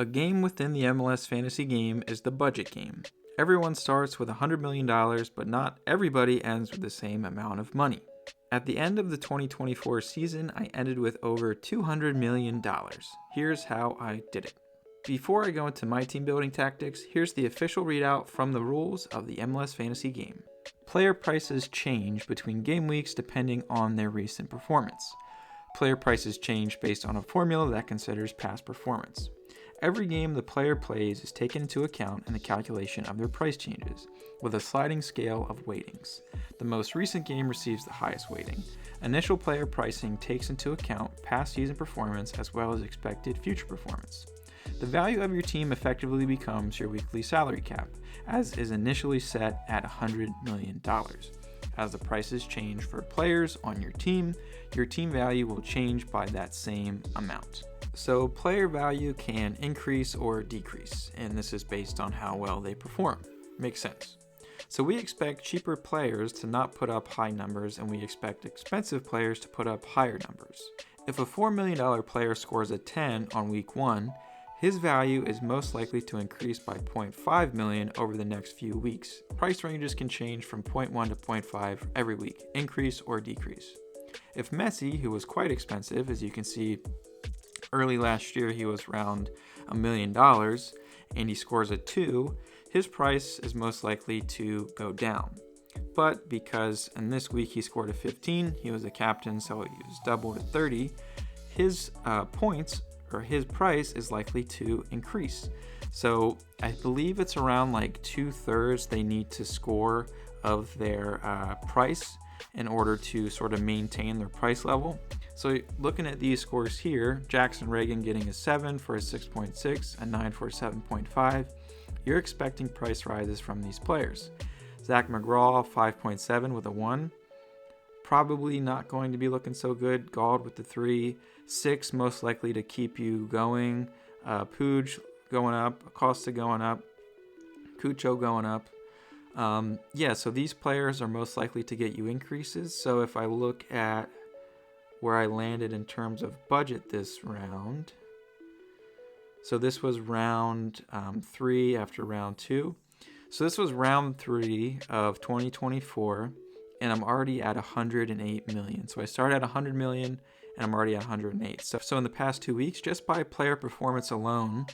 A game within the MLS Fantasy Game is the budget game. Everyone starts with $100 million, but not everybody ends with the same amount of money. At the end of the 2024 season, I ended with over $200 million. Here's how I did it. Before I go into my team building tactics, here's the official readout from the rules of the MLS Fantasy Game. Player prices change between game weeks depending on their recent performance. Player prices change based on a formula that considers past performance. Every game the player plays is taken into account in the calculation of their price changes, with a sliding scale of weightings. The most recent game receives the highest weighting. Initial player pricing takes into account past season performance as well as expected future performance. The value of your team effectively becomes your weekly salary cap, as is initially set at $100 million. As the prices change for players on your team value will change by that same amount. So player value can increase or decrease, and this is based on how well they perform. Makes sense. So we expect cheaper players to not put up high numbers, and we expect expensive players to put up higher numbers. If a $4 million player scores a 10 on week 1, his value is most likely to increase by $0.5 million over the next few weeks. Price ranges can change from 0.1 to 0.5 every week, increase or decrease. If Messi, who was quite expensive, as you can see, early last year he was around $1 million, and he scores a 2, his price is most likely to go down. But because in this week he scored a 15, he was a captain, so he was doubled at 30, his points or his price is likely to increase. So I believe it's around like 2/3 they need to score of their price in order to sort of maintain their price level. So looking at these scores here, Jackson Reagan getting a 7 for a 6.6, a 9 for a 7.5, you're expecting price rises from these players. Zach McGraw, 5.7 with a 1, probably not going to be looking so good. Gauld with the 3, 6 most likely to keep you going. Puig going up, Acosta going up, Cucho going up. So these players are most likely to get you increases. So if I look at where I landed in terms of budget this round, so this was round 3 after round 2. So this was round 3 of 2024, and I'm already at 108 million. So I started at 100 million, and I'm already at 108. So in the past 2 weeks, just by player performance alone,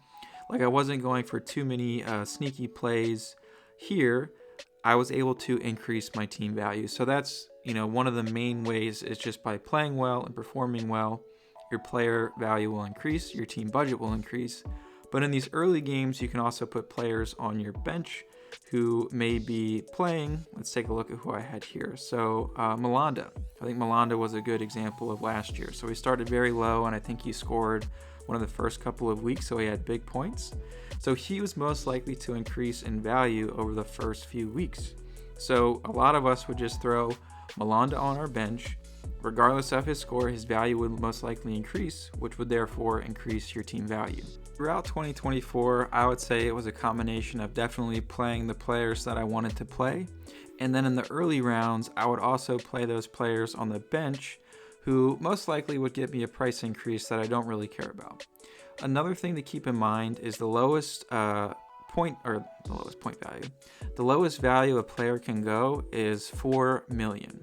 like I wasn't going for too many sneaky plays here, I was able to increase my team value. So that's, one of the main ways is just by playing well and performing well, your player value will increase, your team budget will increase. But in these early games, you can also put players on your bench who may be playing. Let's take a look at who I had here. So Malanda. I think Malanda was a good example of last year. So he started very low, and I think he scored one of the first couple of weeks, so he had big points. So he was most likely to increase in value over the first few weeks. So a lot of us would just throw Malanda on our bench. Regardless of his score, his value would most likely increase, which would therefore increase your team value. Throughout 2024, I would say it was a combination of definitely playing the players that I wanted to play. And then in the early rounds, I would also play those players on the bench who most likely would give me a price increase that I don't really care about. Another thing to keep in mind is the lowest point value. The lowest value a player can go is 4 million.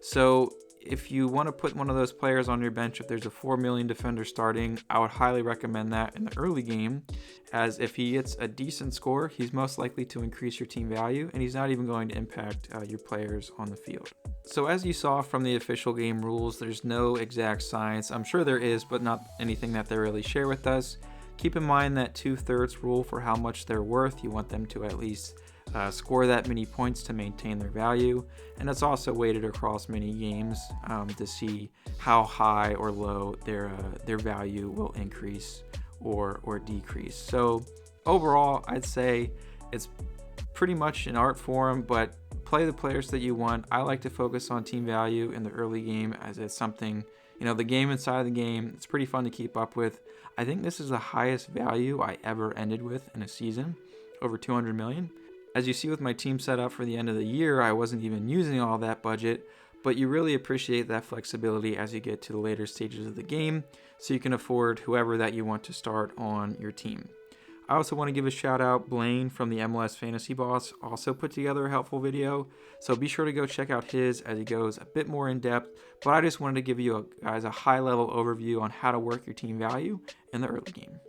So if you want to put one of those players on your bench, if there's a 4 million defender starting, I would highly recommend that in the early game, as if he gets a decent score, he's most likely to increase your team value, and he's not even going to impact your players on the field. So as you saw from the official game rules, there's no exact science. I'm sure there is, but not anything that they really share with us. Keep in mind that 2/3 rule for how much they're worth. You want them to at least score that many points to maintain their value, and it's also weighted across many games to see how high or low their value will increase or decrease. So overall, I'd say it's pretty much an art form, but play the players that you want. I like to focus on team value in the early game, as it's something, the game inside of the game, it's pretty fun to keep up with. I think this is the highest value I ever ended with in a season, over 200 million. As you see with my team set up for the end of the year, I wasn't even using all that budget, but you really appreciate that flexibility as you get to the later stages of the game, so you can afford whoever that you want to start on your team. I also want to give a shout out. Blaine from the MLS Fantasy Boss also put together a helpful video, so be sure to go check out his as he goes a bit more in depth. But I just wanted to give you guys a high level overview on how to work your team value in the early game.